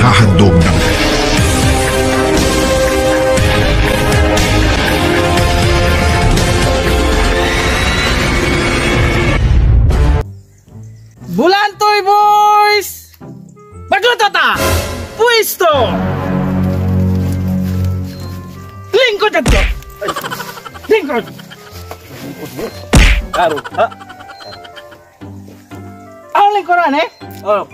ihahandog ng Bulantoy boys! Magluto ta! Pwesto! Lingkod na to! Lingkod! Karo, ha? Ang lingkoran eh? Oh.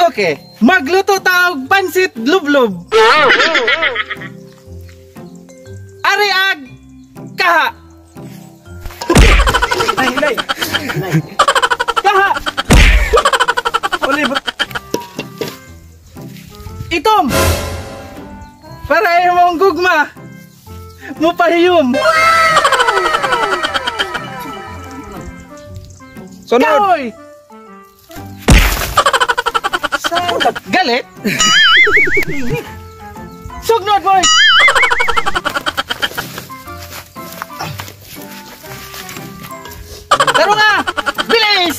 Okay, magluto ta og pansit lublob. Ari ag kaha. Nay. Kaha. Ulibot. Itom. Para imong gugma. Mupahiyom. Sunod. Kahoy. Galit? Sugnod boy. Taro nga! Bilis!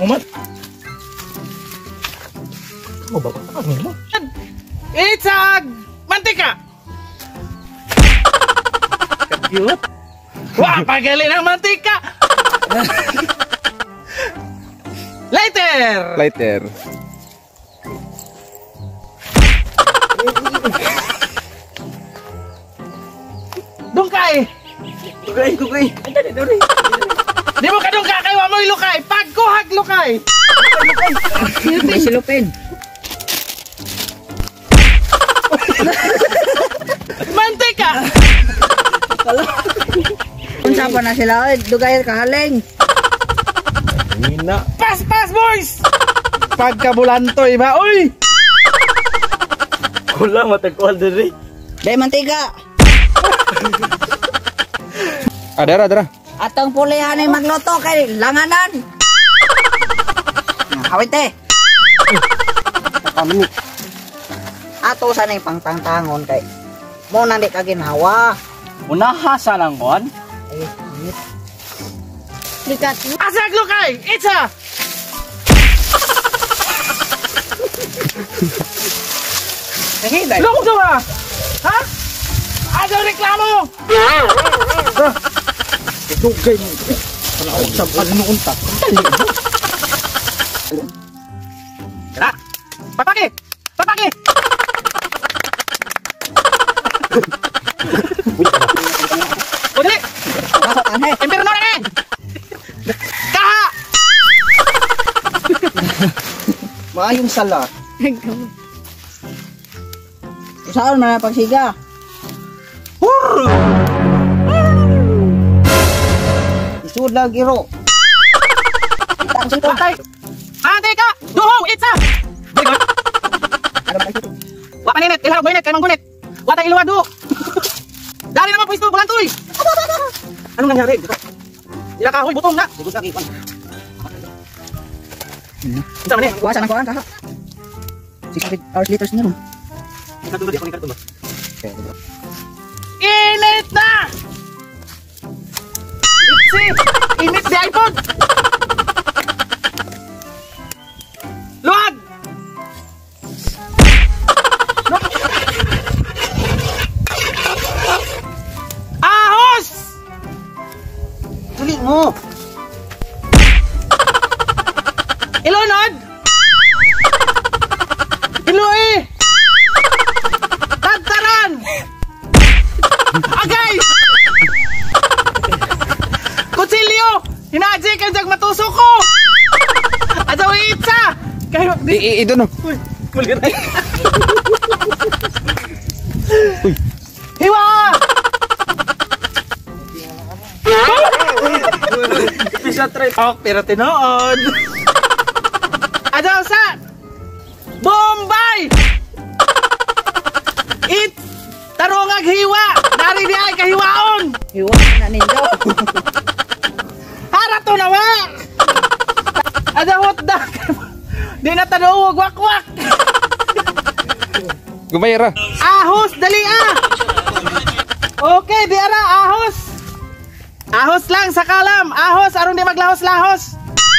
Humat. Ano ba? Ano mo? Itsag! Mantika! Cute. Wah, pagaling ang mantika! Lighter! Lighter. Dungkay! Dugay. Dali. Di mo ka dungkay kay wa mo'y lukay! Pagkuhag lukay! May silupin. Mantika! Unsa pa na sila? Oy, dugay kahaling. Hina. Pas boys! Pagkabulantoy ba? Uy! Kulang matagkuhan diri. Day mantiga. Adara. Atong pulihan ay magluto kay langanan. Hawit eh. Kami. Ato sa nang pangtangtangon kay mo nang di ka ginhawa. Unaha sa lang kon. Likat. Asag lukay! Itsa! Hinay. Loko daw ha! Ha? Agaw reklamo! Dugay mo. Panaog sa panuunta. Dali mo. Tara! Papaki! O dali! Masok ane. Impirno na eh! Kaha! Maayong sala. Saan man ang pagsiga? Isud lang giro. Itang sito. Patay! Mantika! Duhong! Itsa! Balik! Ano ba ito? Wa paninit! Ilharog mo init! Kaya manggunit! Watay iluwado! Dari naman pwesto! Bulantoy! Anong nangyari? Ilakahoy! Butong na! Dugos lagi kon. Isa man eh! Kuha na kaha. 600 hours liters niya ron. Init na! Itsi! Init di iPod! Luwag! Ahos! Dali mo. Ilunod! Ilui! Tagtaran! Agay! Kutsilyo! Hinaadya ka dyan matusok ko! Adaw itsa! Kayo, Ito no. kulit. Hiwa! Bisa try. Oh, pero tinood! Adaw sa Bombay! Tarongag hiwa! Dari di ay kahiwaon! Hiwa na ninyo. Harato na wa! Adawot da! Di na tanuwag wakwak! Gumayra. Ahos! Dali ah! Okay, di ara, ahos! Ahos lang sa kalam! Ahos! Aron di maglahos-lahos!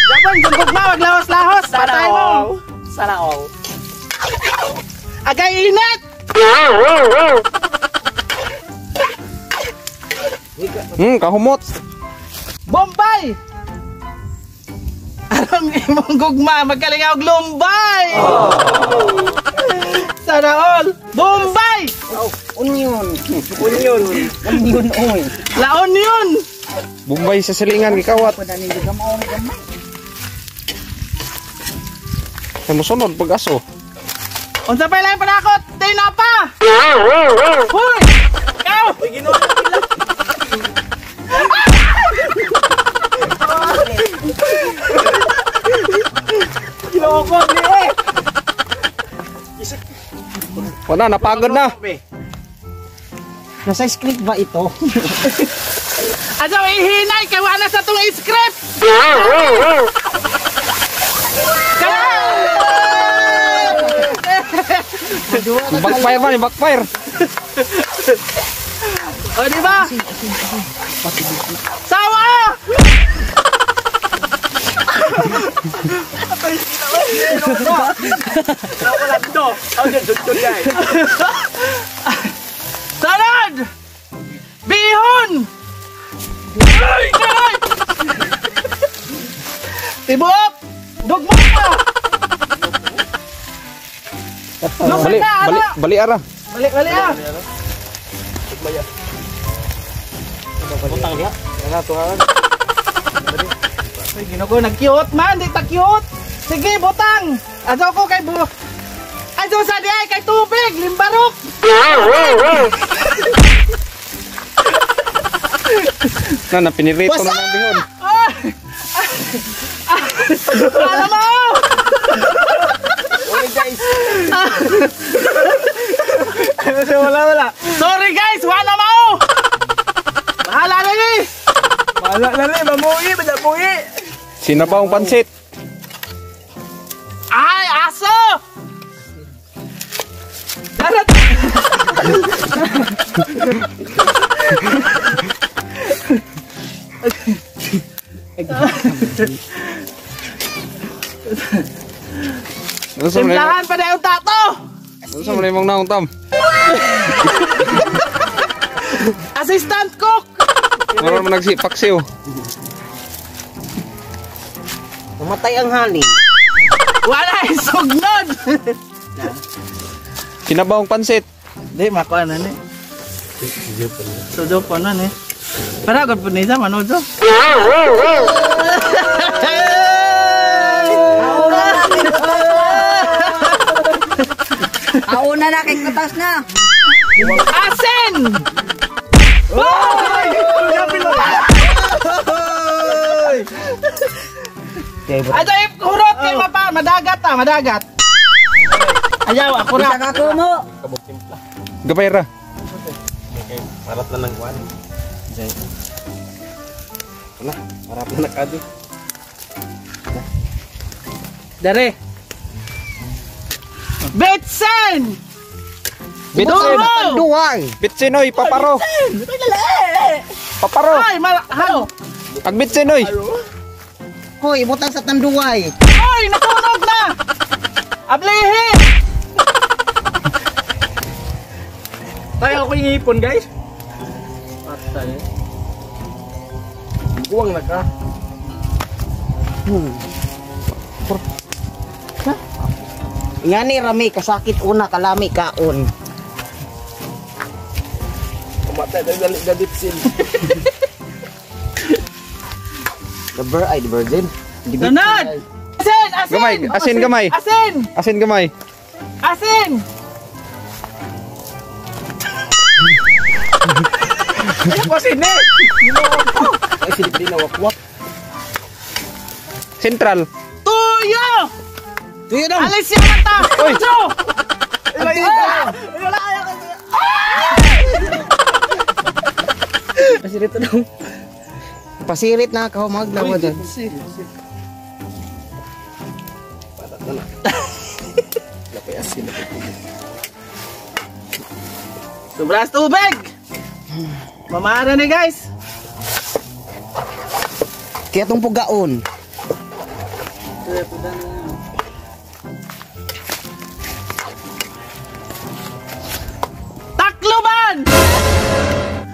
Gabon, gugma, wag lahos-lahos. Patay mo. Sana all. Agay init. Kahumot. Bombay. Arong imong gugma, magkalingaw og lumbay. Sana all. Bombay. Onion. Onion. Onion oy. Laon yun. Bombay sa silingan gikawat. Pwede ni gamay ni gamay. Kay mo sunod pag aso. Unsa pa lang panakot? Tinapa. Hoy. Ikaw. Uy, ginoon pila. Ginoko ni eh. Wala, napagod na. Nasa script ba ito? Asaw ihinay kay wala sa tong script. Backfire ba ni backfire? O di ba? Sawa! Wala dito. Ang dun guys. Salad! Bihon! Ay! Tibuok! Dugmo ka! Bali, bali ara. Balik ah! Butang niya. Wala to ha. Ay, Ginoo, nag-cute man, di ta cute. Sige, butang. Aso ko kay Aso sa di ay kay tubig, limbarok. Na pinirito na ng bihon. Wala mo! Okay guys. Wala. Sorry guys, wala mo! Bahala na ni! Wala na rin. Mamuhi. Mamuhi. Sinabawang pansit. Ay, aso! Darat! Simplahan pa na yung tato! Ano sa mga imong naong tam? Assistant cook! Meron mo nagsipaksiw. Namatay ang hali. Wala yung sugnod! Sinabawang pansit. Di, makuha na ni. Sudo pa na ni. Paragod po nisa, manood so. Auna na kay katas na. Asin! Hoy! Ato yung kurot kay mapa, madagat ah, madagat. Ayaw, ako na. Isa ka mo. Kabog timpla. Gabay ra. Okay. Marat na ng kwan. Wala. Marap na nakado. Dare. Betsen! Bitsin. Duway. Bitsin oy, paparo. Paparo. Ay, halo. Pag bitsin oy. Hoy, butang sa tanduway. Ay, natunog na! Ablihi! Tayo ako yung ipon guys. Patay. Buwang na ka. Nga ni rami kasakit una kalami kaon. Kumatay tayo galit na bitsin. The virgin. Sunod! Asin! Asin! Gamay, asin gamay. Asin! Asin gamay. Asin! Ay, pasin eh! Ay, silip din na wakwak. Sentral. Tuyo! Tuyo daw. Alis yung mata! Uy! Tuyo! Pasirit na daw. Pasirit na ako maglawa dyan. Patat na na. Lapay asin. Sobras tubig! Mamara ni guys! Kaya itong pugaon. Takloban!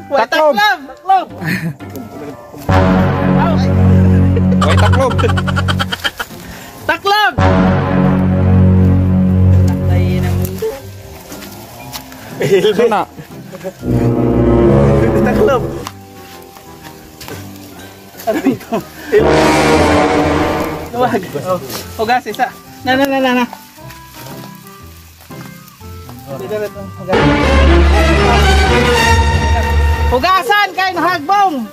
Wait, Taklob. taklob! Way taklob. Taklob! Sana. Taklob! Ano ito? Luwag. Hugas isa. Na. Hugasan kay nahagbong.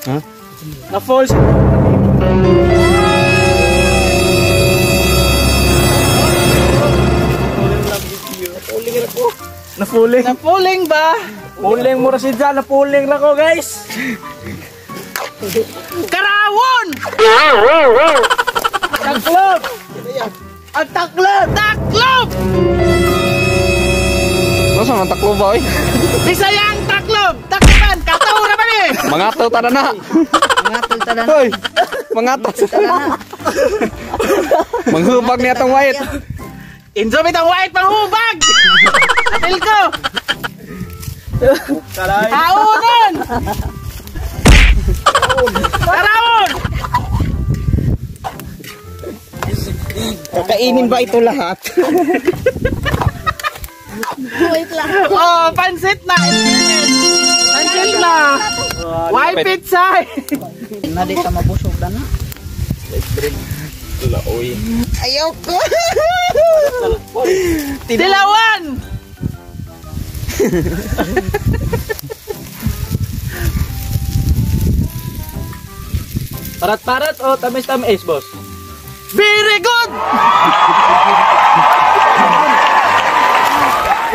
Ha? Na falls. Napuling ba? Puling mo rin dyan, napuling na ko guys. Karawon! Taklob! Ang taklob! Taklob! Masa man taklob ba, oy? Bisayang taklob! Takloban! Kataw na ba ni? Mangataw tada na. Ngatol tada na. Hoy. Mangataw. Manghubag niya tong white. Inzo bitang white panghubag! Atil ko! Haunon! Karawon! Kakainin ba ito lahat? Oh, pansit na! Pansit na! White pizza! Na di ka mabusog na na. Ayoko. Dilawan! Parat-parat o tamis-tamis, boss? Very good!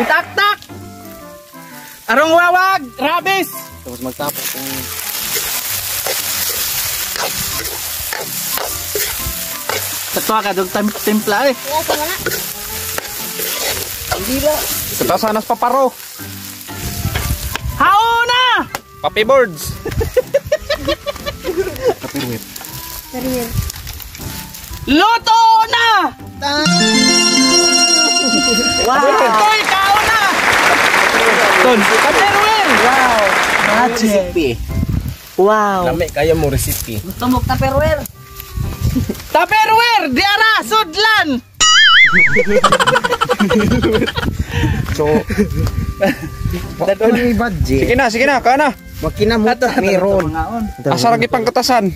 Itak-tak! Arong wawag! Rabis! Tapos magtapos kung... Tatwa ka dog timpla eh. Kita sanas paparo. Hauna! Papi boards. Luto na! Wow! Toy, kauna! Ton. Katerwin! Wow! Magic! Recipe. Wow! Lami kaya mo recipe. Tumok na perwer. Tupperware! Diara! Sudlan! So... Dadon ni budget. Sige na, kana. Makinamot meron. Asa lagi pang katasan.